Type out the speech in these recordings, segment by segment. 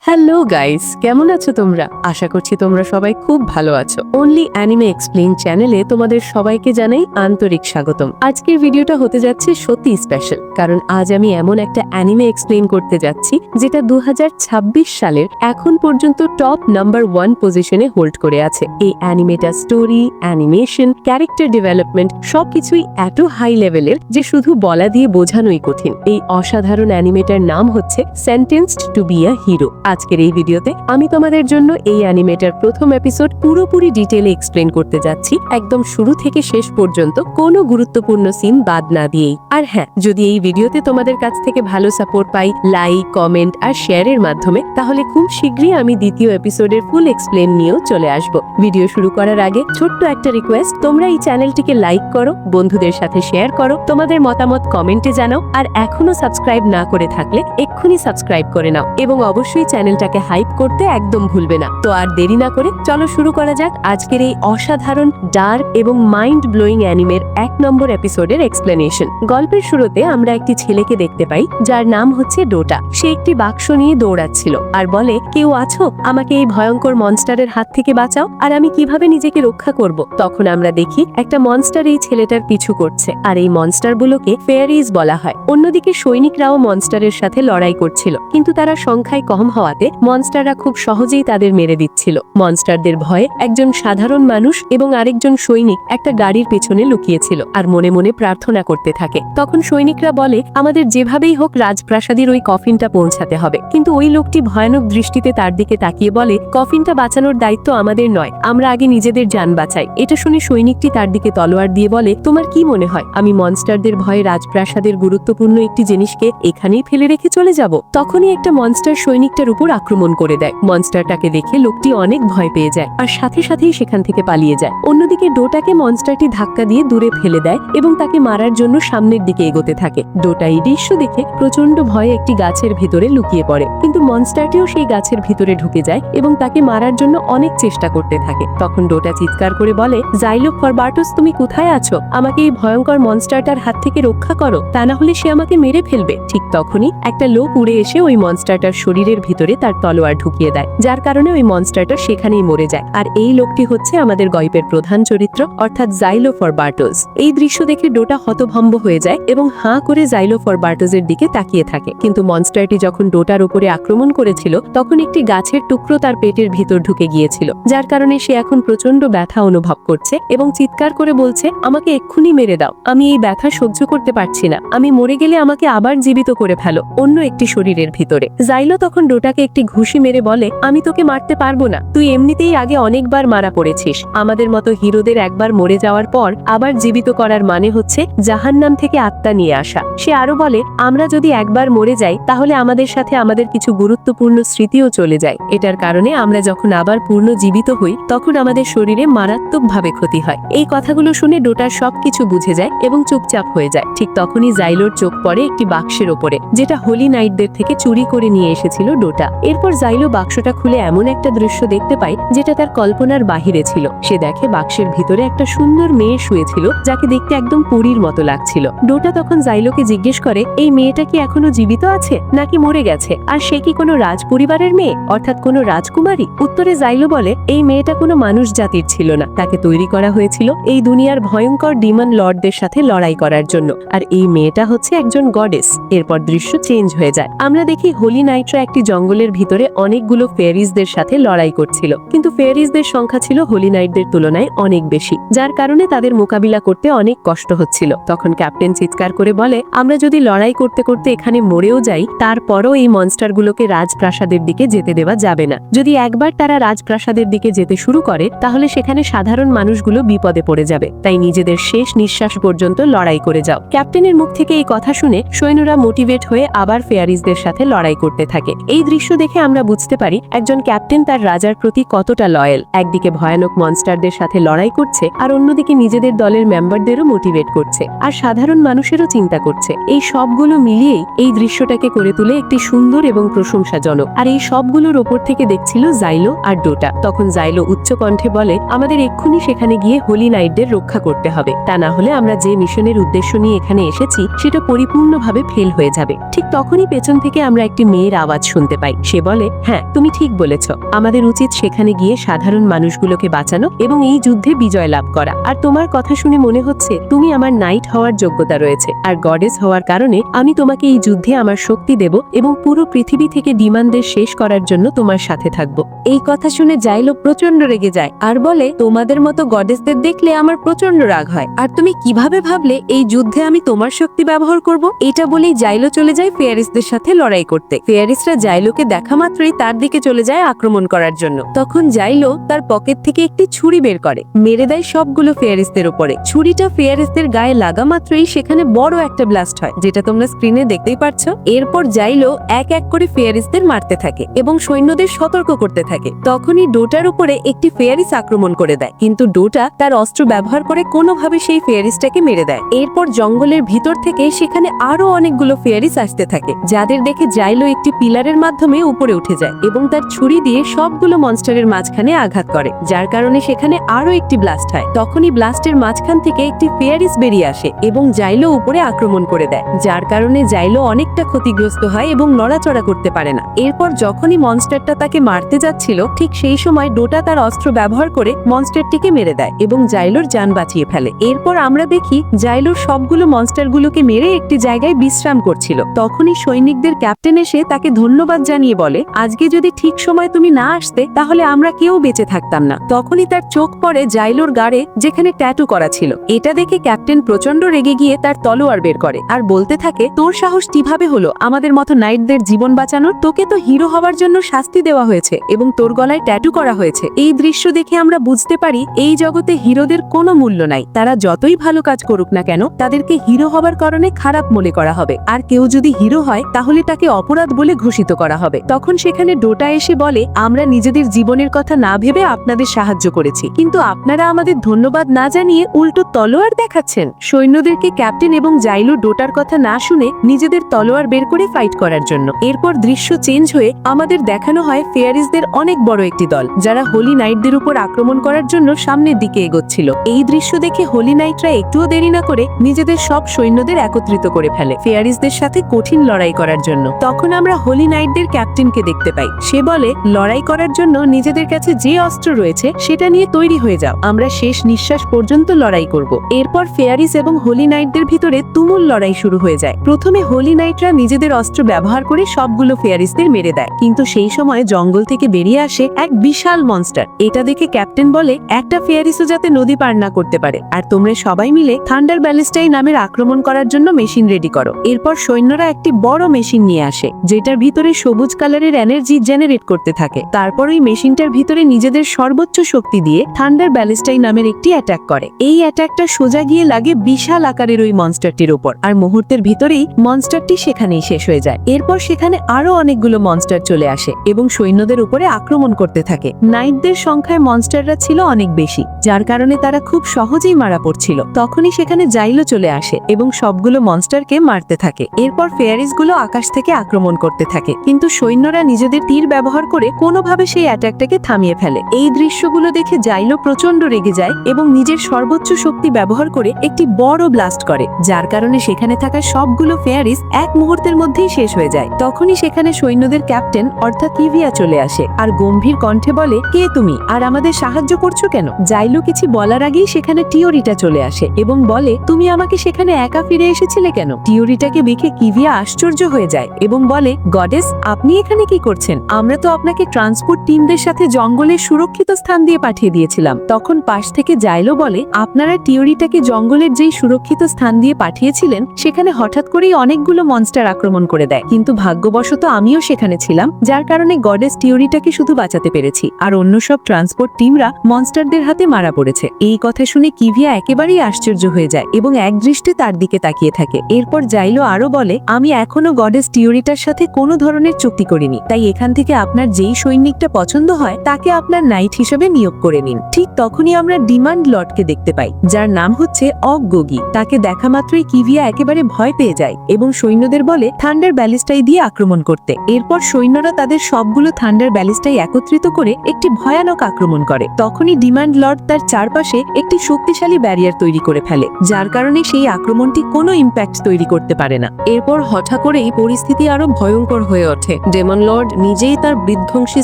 Hello guys, কেমন আছো তোমরা? আশা করছি তোমরা সবাই খুব ভালো আছো। অনলি অ্যানিমে এক্সপ্লেইন চ্যানেলে তোমাদের সবাইকে জানাই আন্তরিক স্বাগতম। আজকের ভিডিওটা হতে যাচ্ছে সত্যি স্পেশাল, কারণ আজ আমি এমন একটা অ্যানিমে এক্সপ্লেইন করতে যাচ্ছি যেটা 2026 সালের এখন পর্যন্ত টপ নাম্বার 1 পজিশনে হোল্ড করে আছে। এই অ্যানিমেটা স্টোরি, অ্যানিমেশন, ক্যারেক্টার ডেভেলপমেন্ট সবকিছুই এত হাই লেভেলের যে শুধু বলা দিয়ে বোঝানোই কঠিন। এই অসাধারণ অ্যানিমেটার নাম হচ্ছে সেন্টেন্সড টু বি আ হিরো। আজকের এই ভিডিওতে আমি তোমাদের জন্য এই অ্যানিমেটার প্রথম এপিসোড পুরোপুরি ডিটেইলে এক্সপ্লেন করতে যাচ্ছি, একদম শুরু থেকে শেষ পর্যন্ত কোনো গুরুত্বপূর্ণ সিন বাদ না দিয়েই। আর হ্যাঁ, যদি এই ভিডিওতে তোমাদের কাছ থেকে ভালো সাপোর্ট পাই লাইক, কমেন্ট আর শেয়ারের মাধ্যমে, তাহলে খুব শীঘ্রই আমি দ্বিতীয় এপিসোডের ফুল এক্সপ্লেন নিয়েও চলে আসব। ভিডিও শুরু করার আগে ছোট্ট একটা রিকোয়েস্ট, তোমরা এই চ্যানেলটিকে লাইক করো, বন্ধুদের সাথে শেয়ার করো, তোমাদের মতামত কমেন্টে জানাও, আর এখনো সাবস্ক্রাইব না করে থাকলে এক্ষুনি সাবস্ক্রাইব করে নাও, এবং অবশ্যই চ্যানেলটাকে হাইপ করতে একদম ভুলবে না। তো আর দেরি না করে চলো শুরু করা যাক আজকের এই অসাধারণ ডার্ক এবং মাইন্ড ব্লোয়িং অ্যানিমের 1 নম্বর এপিসোডের এক্সপ্লেনেশন। গল্পের শুরুতে আমরা একটি ছেলেকে দেখতে পাই যার নাম হচ্ছে ডোটা। সে একটি বাক্স নিয়ে দৌড়াচ্ছিল আর বলে, কেউ আছো? আমাকে এই ভয়ঙ্কর মনস্টারের হাত থেকে বাঁচাও, আর আমি কিভাবে নিজেকে রক্ষা করব। তখন আমরা দেখি একটা মনস্টার এই ছেলেটার পিছু করছে, আর এই মনস্টারগুলোকে ফেয়ারিজ বলা হয়। অন্যদিকে সৈনিকরাও মনস্টারের সাথে লড়াই করছিল, কিন্তু তারা সংখ্যায় কম হওয়াতে মনস্টাররা খুব সহজেই তাদের মেরে দিচ্ছিল। মনস্টারদের ভয়ে একজন সাধারণ মানুষ এবং আরেকজন সৈনিক একটা গাড়ির পেছনে লুকিয়েছিল আর মনে মনে প্রার্থনা করতে থাকে। তখন সৈনিকরা বলে, আমাদের যেভাবেই হোক রাজপ্রাসাদের ওই কফিনটা পৌঁছাতে হবে। কিন্তু ওই লোকটি ভয়ানক দৃষ্টিতে তার দিকে তাকিয়ে বলে, কফিনটা বাঁচানোর দায়িত্ব আমাদের নয়, আমরা আগে নিজেদের জান বাঁচাই। এটা শুনে সৈনিকটি তার দিকে তলোয়ার দিয়ে বলে, তোমার কি মনে হয় আমি মনস্টারদের ভয়ে রাজপ্রাসাদের গুরুত্বপূর্ণ একটি জিনিসকে এখানেই ফেলে রেখে চলে যাব? তখনই একটা মনস্টার সৈনিকটার উপর আক্রমণ করে দেয়। মনস্টারটাকে দেখে লোকটি অনেক ভয় পেয়ে যায় আর সাথে সাথেই সেখান থেকে পালিয়ে যায়। অন্যদিকে ডোটাকে মনস্টারটি ধাক্কা দিয়ে দূরে ফেলে দেয় এবং তাকে মারার জন্য সামনের দিকে এগোতে থাকে। ডোটা এই দৃশ্য দেখে প্রচন্ড ভয়ে একটি গাছের ভিতরে লুকিয়ে পড়ে, কিন্তু মনস্টারটিও সেই গাছের ভিতরে ঢুকে যায় এবং তাকে মারার জন্য অনেক চেষ্টা করতে থাকে। তখন ডোটা চিৎকার করে বলে, জাইলোফরবার্টোস, তুমি কোথায় আছো? আমাকে এই ভয়ঙ্কর মনস্টারটার হাত থেকে রক্ষা করো, তা না হলে সে আমাকে মেরে ফেলবে। ঠিক তখনই একটা লোক উড়ে এসে ওই মনস্টারটার শরীরের ভিতরে তার তলোয়ার ঢুকিয়ে দেয়, যার কারণে ওই মনস্টারটা সেখানেই মরে যায়। আর এই লোকটি হচ্ছে আমাদের গল্পের প্রধান চরিত্র, অর্থাৎ জাইলোফরবার্টোস। এই দৃশ্য দেখে ডোটা হতভম্ব হয়ে যায় এবং হাঁ করে জাইলোফরবার্টোসের দিকে তাকিয়ে থাকে। কিন্তু মনস্টারটি যখন ডোটার উপরে আক্রমণ করেছিল, তখন একটি গাছের টুকরো তার পেটের ভিতর ঢুকে গিয়েছিল, যার কারণে সে এখন প্রচন্ড ব্যথা অনুভব করছে এবং চিৎকার করে বলছে, আমাকে এক্ষুনি মেরে দাও, আমি এই ব্যথা সহ্য করতে পারছি না, আমি মরে গেলে আমাকে আবার জীবিত করে ফেলো অন্য একটি শরীরের ভিতরে। জাইলো তখন ডোটাকে একটি ঘুষি মেরে বলে, আমি তোকে মারতে পারবো না, তুই এমনিতেই আগে অনেকবার মারা পড়েছিস। আমাদের মতো হিরোদের একবার মরে যাওয়ার পর আবার জীবিত করার মানে হচ্ছে জাহান্নাম থেকে আত্মা নিয়ে আসা। সে আরো বলে, আমরা যদি একবার মরে যাই তাহলে আমাদের সাথে আমাদের কিছু গুরুত্বপূর্ণ স্মৃতিও চলে যায়। এটার কারণে আমরা যখন আবার পূর্ণ জীবিত হই তখন আমাদের শরীরে মারাত্মকভাবে ক্ষতি হয়। এই কথাগুলো শুনে ডোটা সবকিছু বুঝে যায় এবং চুপচাপ হয়ে যায়। ঠিক তখনই জাইলোর চোখ পড়ে একটি বাক্সের ওপরে, যেটা হোলি নাইটদের থেকে চুরি করে নিয়ে এসেছিল ডোটা। এরপর জাইলো বাক্সটা খুলে এমন একটা দৃশ্য দেখতে পায় যেটা তার কল্পনার বাহিরে ছিল। সে দেখে বাক্সের ভিতরে একটা সুন্দর মেয়ে শুয়েছিল, যাকে দেখতে একদম পরীর মতো লাগছিল। ডোটা তখন জাইলোকে জিজ্ঞেস করে, এই মেয়েটা কি এখনো জীবিত আছে নাকি মরে গেছে, আর সে কি কোনো রাজ পরিবারের মেয়ে, অর্থাৎ কোনো রাজকুমারী? উত্তরে জাইলো বলে, এই মেয়েটা কোনো মানুষ জাতির ছিল না, তাকে তৈরি করা হয়েছিল এই দুনিয়ার ভয়ঙ্কর ডিমন লর্ডদের সাথে লড়াই করার জন্য, আর এই মেয়েটা হচ্ছে একজন গডেস। এরপর দৃশ্য চেঞ্জ হয়ে যায়। আমরা দেখি হোলি নাইটরা একটি জঙ্গলের ভিতরে অনেকগুলো ফেয়ারিজদের সাথে লড়াই করছিল, কিন্তু ফেয়ারিজদের সংখ্যা ছিল হোলি নাইটদের তুলনায় অনেক বেশি, যার কারণে তাদের মোকাবিলা করতে অনেক কষ্ট হচ্ছিল। তখন ক্যাপ্টেন চিৎকার করে বলে, আমরা যদি লড়াই করতে করতে এখানে মরেও যাই, তারপরও এই মনস্টারগুলোকে রাজপ্রাসাদের দিকে যেতে দেওয়া যাবে না। যদি একবার তারা রাজপ্রাসাদের দিকে যেতে শুরু করে তাহলে সেখানে সাধারণ মানুষগুলো বিপদে পড়ে যাবে, তাই নিজেদের শেষ নিঃশ্বাস পর্যন্ত লড়াই করে যাও। ক্যাপ্টেনের মুখ থেকে এই কথা শুনে সৈন্যরা মোটিভেট হয়ে আবার ফেয়ারিজদের সাথে লড়াই করতে থাকে। এই দৃশ্য দেখে আমরা বুঝতে পারি একজন ক্যাপ্টেন তার রাজার প্রতি কতটা লয়াল। একদিকে ভয়ানক মনস্টারদের সাথে লড়াই করছে, আর অন্যদিকে নিজেদের দলের মেম্বারদেরও মোটিভেট করছে, আর সাধারণ মানুষেরও চিন্তা করছে। এই সবগুলো মিলিয়েই এই দৃশ্যটাকে করে তুলে একটি সুন্দর এবং প্রশংসাজনক। আর এই সবগুলোর ওপর থেকে দেখছিল জাইলো আর ডোটা। তখন জাইলো উচ্চ কণ্ঠে বলে, আমাদের এক্ষুনি সেখানে গিয়ে হোলি নাইটদের রক্ষা করতে হবে, তা না হলে আমরা যে মিশনের উদ্দেশ্য নিয়ে এখানে এসেছি সেটা পরিপূর্ণভাবে ফেল হয়ে যাবে। ঠিক তখনই পেছন থেকে আমরা একটি মেয়ের আওয়াজ শুনতে পাই। সে বলে, হ্যাঁ তুমি ঠিক বলেছ, আমাদের উচিত সেখানে গিয়ে সাধারণ মানুষগুলোকে বাঁচানো এবং এই যুদ্ধে বিজয় লাভ করা। আর তোমার কথা শুনে মনে হচ্ছে তুমি আমার নাইট হওয়ার যোগ্যতা রয়েছে, আর গডেস হওয়ার কারণে আমি তোমাকে এই যুদ্ধে আমার শক্তি দেব এবং পুরো পৃথিবী থেকে ডিমান্ডদের শেষ করার জন্য তোমার সাথে থাকবো। এই কথা শুনে জাইলো প্রচন্ড রেগে যায় আর বলে, তোমাদের মতো গডেসদের দেখলে আমার প্রচন্ড রাগ হয়, আর তুমি কিভাবে ভাবলে এই যুদ্ধে আমি তোমার শক্তি ব্যবহার করব? এটা বলেই জাইলো চলে যায় ফেয়ারিসদের সাথে লড়াই করতে। ফেয়ারিসরা জাইলোকে দেখা মাত্রই তার দিকে চলে যায় আক্রমণ করার জন্য। তখন জাইলো তার পকেট থেকে একটি ছুরি বের করে, মেরে দেয় সবগুলো ফেয়ারিসদের উপরে। ছুরিটা ফেয়ারিসদের গায়ে লাগা মাত্রই সেখানে বড় একটা ব্লাস্ট হয়, যেটা তোমরা স্ক্রিনে দেখতেই পাচ্ছ। এরপর জাইলো এক এক করে ফেয়ারিসদের মারতে থাকে এবং সৈন্যদের সতর্ক করতে থাকে। তখনই ডোটার উপরে একটি ফেয়ারিস আক্রমণ করে দেয়, কিন্তু ডোটা তার অস্ত্র ব্যবহার করে কোনোভাবে সেই ফেয়ারিসটাকে মেরে দেয়। এরপর জঙ্গলের ভিতর থেকে সেখানে আরো অনেকগুলো ফেয়ারিস আসতে থাকে, যাদের দেখে জাইলো একটি পিলারের মাধ্যমে উপরে উঠে যায় এবং তার ছুরি দিয়ে সবগুলো মনস্টারের মাঝখানে আঘাত করে, যার কারণে সেখানে আরো একটি ব্লাস্ট হয়। তখনই ব্লাস্টের মাঝখান থেকে একটি ফেয়ারিস বেরিয়ে আসে এবং জাইলো উপরে আক্রমণ করে দেয়, যার কারণে জাইলো অনেকটা ক্ষতিগ্রস্ত হয় এবং নড়াচড়া করতে পারে না। এরপর যখনই মনস্টারটা তাকে মারতে যাচ্ছিল, ঠিক সেই সময় ডোটা তার অস্ত্র ব্যবহার করে মনস্টারটিকে মেরে দেয় এবং জাইলোর জান বাঁচিয়ে ফেলে। এরপর আমরা দেখি জাইলোর সবগুলো মনস্টারগুলোকে মেরে একটি জায়গায় বিশ্রাম করছিল। তখনই সৈনিকদের ক্যাপ্টেন এসে তাকে ধন্যবাদ জানিয়ে বলে, আজকে যদি ঠিক সময় তুমি না আসতে তাহলে আমরা কেউ বেঁচে থাকতাম না। তখনই তার চোখ পড়ে জাইলোর গাড়ে, যেখানে ট্যাটু করা ছিল। এটা দেখে ক্যাপ্টেন প্রচন্ড রেগে গিয়ে তার তলোয়ার বের করে আর বলতে থাকে, তোর সাহস কিভাবে হলো আমাদের মতো নাইটদের জীবন বাঁচানোর? তোকে তো হিরো হওয়ার জন্য শাস্তি দেওয়া হয়েছে এবং তোর গলায় ট্যাটু করা হয়েছে। এই দৃশ্য দেখে আমরা বুঝতে পারি এই জগতে হিরোদের কোনো মূল্য নাই। তারা যতই ভালো কাজ করুক না কেন, তাদেরকে হিরো হবার কারণে খারাপ মনে করা হবে, আর কেউ যদি হিরো হয় তাহলে তাকে অপরাধ বলে ঘোষিত করা হবে। তখন সেখানে ডোটা এসে বলে, আমরা নিজেদের জীবনের কথা না ভেবে আপনাদের সাহায্য করেছি, কিন্তু আপনারা আমাদের ধন্যবাদ না জানিয়ে উল্টো তলোয়ার দেখাচ্ছেন। সৈন্যদেরকে ক্যাপ্টেন এবং জাইলো ডোটার কথা না শুনে নিজেদের তলোয়ার বের করে ফাইট করার জন্য। এরপর দৃশ্য চেঞ্জ হয়ে আমাদের দেখানো হয় ফেয়ারিসদের অনেক বড় একটি দল, যারা হোলি নাইটদের উপর আক্রমণ করার জন্য সামনের দিকে এগোচ্ছিল। এই দৃশ্য দেখে হোলি নাইটরা একটুও দেরি না করে নিজেদের সব সৈন্যদের একত্রিত করে ফেলে ফেয়ারিসদের সাথে কঠিন লড়াই করার জন্য। তখন আমরা হোলি নাইটদের ক্যাপ্টেনকে দেখতে পাই। সে বলে, লড়াই করার জন্য নিজেদের কাছে যে অস্ত্র রয়েছে সেটা নিয়ে তৈরি হয়ে যাও, আমরা শেষ নিঃশ্বাস পর্যন্ত লড়াই করব। এরপর ফেয়ারিস এবং হোলি নাইটদের ভিতরে তুমুল লড়াই শুরু হয়ে যায়। প্রথমে হোলি নাইটরা নিজেদের অস্ত্র ব্যবহার করে সবগুলো ফেয়ারিসদের মেরে দেয়, কিন্তু সেই সময় জঙ্গল থেকে বেরিয়ে আসে এক বিশাল মনস্টার। এটা দেখে ক্যাপ্টেন বলে, একটা ফেয়ারিসও যাতে নদী পার না করতে পারে, আর তোমরা সবাই মিলে থান্ডার ব্যালিস্টাই নামের আক্রমণ করার জন্য মেশিন রেডি করো। এরপর সৈন্যরা একটি বড় মেশিন নিয়ে আসে, যেটার ভিতরে সবুজ কালারের এনার্জি জেনারেট করতে থাকে। তারপর ওই মেশিনটার ভিতরে নিজেদের সর্বোচ্চ শক্তি দিয়ে থান্ডার ব্যালিস্টাই নামের একটি অ্যাটাক করে। এই অ্যাটাকটা সোজা গিয়ে লাগে বিশাল আকারের ওই মনস্টারটির উপর, আর মুহূর্তের ভিতরেই মনস্টারটি সেখানেই শেষ হয়ে যায়। এরপর সেখানে আরো অনেকগুলো মনস্টার চলে আসে এবং সৈন্যদের উপরে আক্রমণ করতে থাকে। নাইটদের সংখ্যায় মনস্টাররা ছিল অনেক বেশি, যার কারণে তারা খুব সহজেই মারা পড়ছিল। তখনই সেখানে জাইলো চলে আসে এবং সবগুলো মনস্টারকে মারতে থাকে। এরপর ফেয়ারিসগুলো আকাশ থেকে আক্রমণ করতে থাকে, কিন্তু সৈন্যরা নিজেদের তীর ব্যবহার করে কোনোভাবে সেই অ্যাটাকটাকে থামিয়ে ফেলে। এই দৃশ্যগুলো দেখে জাইলো প্রচন্ড রেগে যায় এবং নিজের সর্বোচ্চ শক্তি ব্যবহার করে একটি বড় ব্লাস্ট করে, যার কারণে সেখানে থাকা সবগুলো ফেয়ারিস এক মুহূর্তের মধ্যেই শেষ হয়ে যায়। তখনই সেখানে সৈন্যদের ক্যাপ্টেন অর্থাৎ কিভিয়া চলে আসে আর গম্ভীর কণ্ঠে বলে, কে তুমি আর আমাদের সাহায্য করছো কেন? জাইলো কিছু বলার আগেই সেখানে টিওরিটা চলে আসে এবং বলে, তুমি আমাকে সেখানে একা ফিরে এসেছিলে কেন? টিওরিটাকে দেখে কিভিয়া আশ্চর্য হয়ে যায় এবং বলে, গডেস আপনি এখানে কি করছেন? আমরা তো আপনাকে ট্রান্সপোর্ট টিমদের সাথে জঙ্গলের সুরক্ষিত স্থান দিয়ে পাঠিয়ে দিয়েছিলাম। তখন পাশ থেকে জাইলো বলে, আপনারা টিওরিটাকে জঙ্গলের যেই সুরক্ষিত স্থান দিয়ে পাঠিয়েছিলেন সেখানে হঠাৎ করেই অনেকগুলো মনস্টার আক্রমণ করে দেয়, কিন্তু ভাগ্যবশত আমিও সেখানে ছিলাম, যার কারণে গডেস টিওরিটাকে শুধু বাঁচাতে পেরেছি, আর অন্য সব ট্রান্সপোর্ট টিমরা মনস্টারদের হাতে মারা পড়েছে। এই কথা শুনে কিভিয়া একেবারেই আশ্চর্য হয়ে যায় এবং একদৃষ্টে তার দিকে তাকিয়ে থাকে। এরপর জাইলো আরো বলে, আমি এখনো গডেস টিওরিটার সাথে কোনো ধরনের চুক্তি করিনি, তাই এখান থেকে আপনার যেই সৈনিকটা পছন্দ হয় তাকে আপনার নাইট হিসেবে নিয়োগ করে নিন। ঠিক তখনই আমরা ডিমান্ড লর্ডকে দেখতে পাই, যার নাম হচ্ছে অগগি। তাকে দেখা মাত্রই কিভিয়া একেবারে ভয় পেয়ে যায় এবং সৈন্যদের বলে থান্ডার ব্যালিস্টাই দিয়ে আক্রমণ করতে। এরপর সৈন্যরা তাদের সবগুলো থান্ডার ব্যালিস্টাই একত্রিত করে একটি ভয়ানক আক্রমণ করে। তখনই ডিমান্ড লর্ড তার চারপাশে একটি শক্তিশালী ব্যারিয়ার তৈরি করে ফেলে, যার কারণে সেই আক্রমণটি কোনো ইম্প্যাক্ট তৈরি করতে পারে না। এরপর হঠাৎ করেই পরিস্থিতি আরো ভয়ঙ্কর হয়ে ওঠে। ডেমন লর্ড নিজেই তার বিধ্বংসী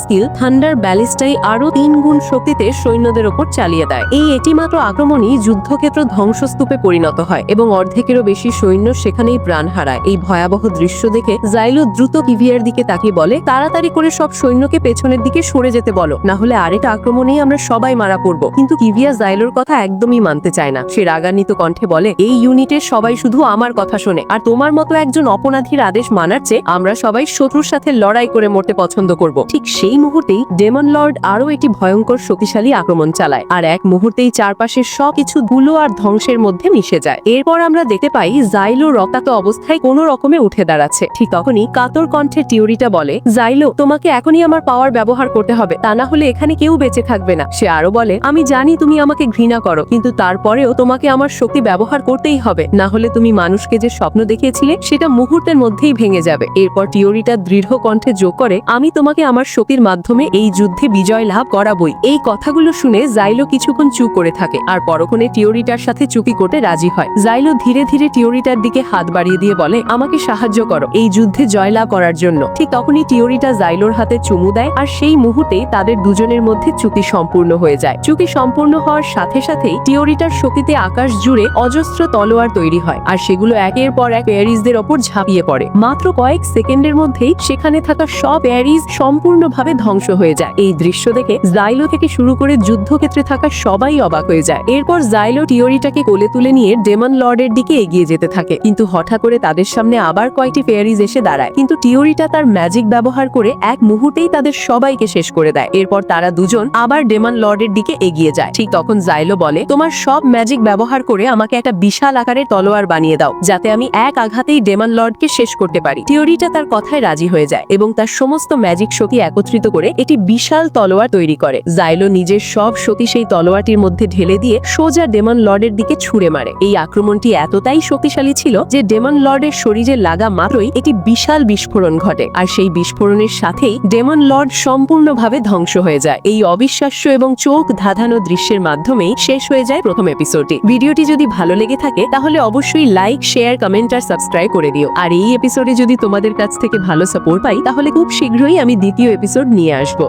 স্কিল থান্ডার ব্যালিস্টাই আরো 3 গুণ শক্তিতে সৈন্যদের ওপর চালিয়ে দেয়। এই এটিমাত্র আক্রমণই যুদ্ধক্ষেত্র ধ্বংসস্তূপে পরিণত হয় এবং অর্ধেকেরও বেশি সৈন্য সেখানেই প্রাণ হারায়। এই ভয়াবহ দৃশ্য দেখে জাইলো দ্রুত কিভিয়ার দিকে তাকিয়ে বলে, তাড়াতাড়ি করে সব সৈন্যকে পেছনের দিকে সরে যেতে বলো, না হলে আরেকটা আক্রমণেই আমরা সবাই মারা পড়বো। কিন্তু কিভিয়া জাইলোর কথা একদমই মানতে চায় না। সে রাগান্বিত কণ্ঠে বলে, এই ইউনিটের সবাই শুধু আমার কথা শোনে, আর তোমার মতো একজন অপরাধীর আদেশ মানার চেয়ে আমরা সবাই শত্রুর সাথে লড়াই করে মরতে পছন্দ করব। ঠিক সেই মুহূর্তেই ডেমন লর্ড আরো একটি ভয়ঙ্কর শক্তিশালী আক্রমণ চালায়, আর এক মুহূর্তেই চারপাশের সবকিছু ধুলো আর ধ্বংসের মধ্যে মিশে যায়। এরপর আমরা দেখতে পাই জাইলো রক্তাক্ত অবস্থায় কোনো রকমে উঠে দাঁড়াচ্ছে। ঠিক তখনই কাতর কণ্ঠে টিওরিটা বলে, জাইলো, তোমাকে এখনই আমার পাওয়ার ব্যবহার করতে হবে, তা না হলে এখানে কেউ বেঁচে থাকবে না। সে আরো বলে, আমি জানি তুমি আমাকে ঘৃণা করো, কিন্তু তারপরেও তোমাকে আমার শক্তি ব্যবহার করতেই হবে, না হলে তুমি মানুষকে যে স্বপ্ন দেখিয়েছিলে সেটা মুহূর্তের মধ্যেই ভেঙে যাবে। এরপর টিওরিটা দৃঢ় কণ্ঠে যোগ করে, আমি তোমাকে আমার শক্তির মাধ্যমে এই যুদ্ধে বিজয় লাভ করাবই। এই কথাগুলো শুনে জাইলো কিছুক্ষণ চুপ করে থাকে, আর পরক্ষণে টিওরিটার সাথে চুপি করতে রাজি হয়। জাইলো ধীরে ধীরে টিওরিটার দিকে হাত বাড়িয়ে দিয়ে বলে, আমাকে সাহায্য করো এই যুদ্ধে জয়লাভ করার জন্য। ঠিক তখনই টিওরিটা জাইলোর হাতে চুমু দেয়, আর সেই মুহূর্তেই তাদের দুজনের মধ্যে চুক্তি সম্পূর্ণ হয়ে যায়। চুক্তি সম্পূর্ণ হওয়ার সাথে সাথেই টিওরিটার শক্তিতে আকাশ জুড়ে অজস্র তলোয়ার তৈরি হয়, আর সেগুলো একের পর এক প্যারিসদের ওপর ঝাঁপিয়ে পড়ে। মাত্র কয়েক সেকেন্ডের মধ্যেই সেখানে থাকা সব প্যারিস সম্পূর্ণভাবে ধ্বংস হয়ে যায়। এই দৃশ্য দেখে জাইলো থেকে শুরু করে যুদ্ধক্ষেত্রে থাকা সবাই অবাক হয়ে যায়। এরপর জাইলো টিওরিটাকে কোলে তুলে নিয়ে ডেমন লর্ডের দিকে এগিয়ে যেতে থাকে, কিন্তু হঠাৎ করে তাদের সামনে আবার কয়েকটি প্যারিস এসে দাঁড়ায়। কিন্তু টিওরিটা তার ম্যাজিক ব্যবহার করে এক মুহূর্তেই তাদের সবাইকে শেষ করে দেয়। এরপর তারা দুজন আবার ডেমন লর্ডের দিকে এগিয়ে যায়। ঠিক তখন জাইলো বলে, তোমার সব ম্যাজিক ব্যবহার করে আমাকে একটা বিশাল আকারের তলোয়ার বানিয়ে দাও, যাতে আমি এক আঘাতেই ডেমন লর্ডকে শেষ করতে পারি। টিওরিটা তার কথায় রাজি হয়ে যায় এবং তার সমস্ত ম্যাজিক শক্তি একত্রিত করে একটি বিশাল তলোয়ার তৈরি করে। জাইলো নিজের সব শক্তি সেই তলোয়ারটির মধ্যে ঢেলে দিয়ে সোজা ডেমন লর্ডের দিকে ছুঁড়ে মারে। এই আক্রমণটি এতটাই শক্তিশালী ছিল যে ডেমন লর্ডের শরীরে লাগা মাত্রই একটি বিশাল বিস্ফোরণ ঘটে, আর সেই বিস্ফোরণের সাথেই ডেমন লর্ড সম্পূর্ণভাবে ধ্বংস হয়ে যায়। এই অবিশ্বাস্য এবং চোখ ধাঁধানো দৃশ্যের মাধ্যমেই শেষ হয়ে যায় প্রথম এপিসোডটি। ভিডিওটি যদি ভালো লেগে থাকে তাহলে অবশ্যই লাইক, শেয়ার, কমেন্ট আর সাবস্ক্রাইব করে দিও। আর এই এপিসোডে যদি তোমাদের কাছ থেকে ভালো সাপোর্ট পাই তাহলে খুব শীঘ্রই আমি দ্বিতীয় এপিসোড নিয়ে আসবো।